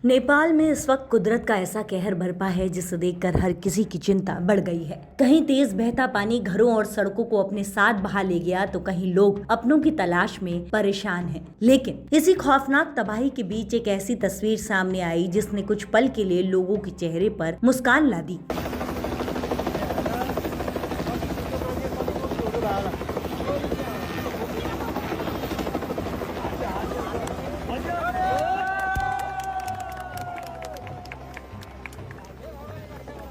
नेपाल में इस वक्त कुदरत का ऐसा कहर बरपा है जिसे देखकर हर किसी की चिंता बढ़ गई है। कहीं तेज बहता पानी घरों और सड़कों को अपने साथ बहा ले गया तो कहीं लोग अपनों की तलाश में परेशान हैं। लेकिन इसी खौफनाक तबाही के बीच एक ऐसी तस्वीर सामने आई जिसने कुछ पल के लिए लोगों के चेहरे पर मुस्कान ला दी।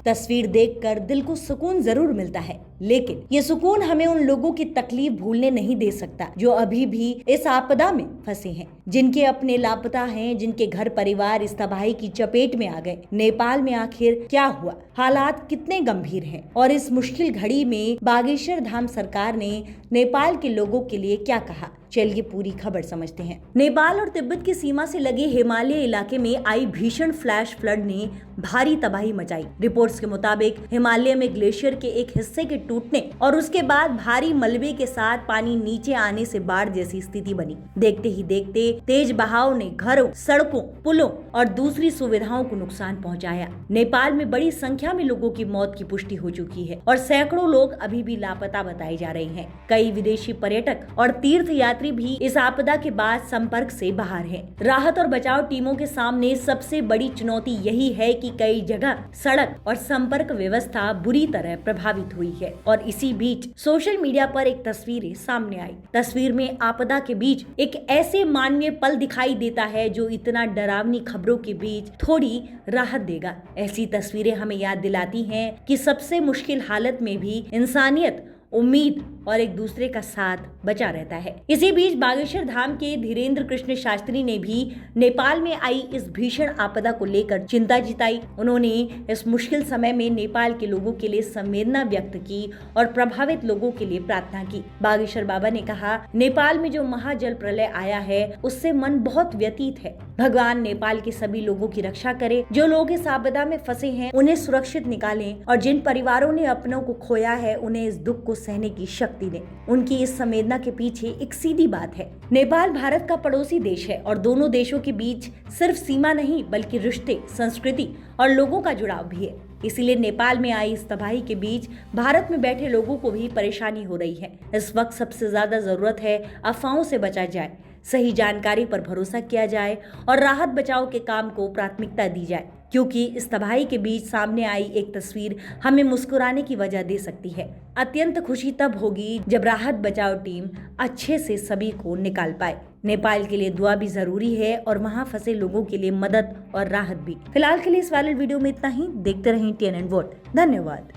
तस्वीर देखकर दिल को सुकून जरूर मिलता है, लेकिन ये सुकून हमें उन लोगों की तकलीफ भूलने नहीं दे सकता जो अभी भी इस आपदा में फंसे हैं, जिनके अपने लापता हैं, जिनके घर परिवार इस तबाही की चपेट में आ गए। नेपाल में आखिर क्या हुआ, हालात कितने गंभीर हैं और इस मुश्किल घड़ी में बागेश्वर धाम सरकार ने नेपाल के लोगों के लिए क्या कहा, चलिए पूरी खबर समझते हैं। नेपाल और तिब्बत की सीमा से लगे हिमालय इलाके में आई भीषण फ्लैश फ्लड ने भारी तबाही मचाई। रिपोर्ट्स के मुताबिक हिमालय में ग्लेशियर के एक हिस्से के टूटने और उसके बाद भारी मलबे के साथ पानी नीचे आने से बाढ़ जैसी स्थिति बनी। देखते ही देखते तेज बहाव ने घरों, सड़कों, पुलों और दूसरी सुविधाओं को नुकसान पहुंचाया। नेपाल में बड़ी संख्या में लोगों की मौत की पुष्टि हो चुकी है और सैकड़ों लोग अभी भी लापता बताए जा रहे हैं। कई विदेशी पर्यटक और तीर्थ यात्री भी इस आपदा के बाद संपर्क से बाहर हैं। राहत और बचाव टीमों के सामने सबसे बड़ी चुनौती यही है कि कई जगह सड़क और संपर्क व्यवस्था बुरी तरह प्रभावित हुई है। और इसी बीच सोशल मीडिया पर एक तस्वीर सामने आई। तस्वीर में आपदा के बीच एक ऐसे मानवीय पल दिखाई देता है जो इतना डरावनी खबरों के बीच थोड़ी राहत देगा। ऐसी तस्वीरें हमें याद दिलाती हैं कि सबसे मुश्किल हालत में भी इंसानियत, उम्मीद और एक दूसरे का साथ बचा रहता है। इसी बीच बागेश्वर धाम के धीरेन्द्र कृष्ण शास्त्री ने भी नेपाल में आई इस भीषण आपदा को लेकर चिंता जताई। उन्होंने इस मुश्किल समय में नेपाल के लोगों के लिए संवेदना व्यक्त की और प्रभावित लोगों के लिए प्रार्थना की। बागेश्वर बाबा ने कहा, नेपाल में जो महाजल प्रलय आया है उससे मन बहुत व्यतीत है। भगवान नेपाल के सभी लोगों की रक्षा करे। जो लोग इस आपदा में फंसे हैं उन्हें सुरक्षित निकालें और जिन परिवारों ने अपनों को खोया है उन्हें इस दुख को सहने की शक्ति दें। उनकी इस संवेदना के पीछे एक सीधी बात है, नेपाल भारत का पड़ोसी देश है और दोनों देशों के बीच सिर्फ सीमा नहीं बल्कि रिश्ते, संस्कृति और लोगों का जुड़ाव भी है। इसीलिए नेपाल में आई इस तबाही के बीच भारत में बैठे लोगों को भी परेशानी हो रही है। इस वक्त सबसे ज्यादा जरूरत है अफवाहों से बचा जाए, सही जानकारी पर भरोसा किया जाए और राहत बचाव के काम को प्राथमिकता दी जाए, क्योंकि इस तबाही के बीच सामने आई एक तस्वीर हमें मुस्कुराने की वजह दे सकती है। अत्यंत खुशी तब होगी जब राहत बचाव टीम अच्छे से सभी को निकाल पाए। नेपाल के लिए दुआ भी जरूरी है और वहां फंसे लोगों के लिए मदद और राहत भी। फिलहाल के लिए इस वायरल वीडियो में इतना ही। देखते रहें TNN वोट। धन्यवाद।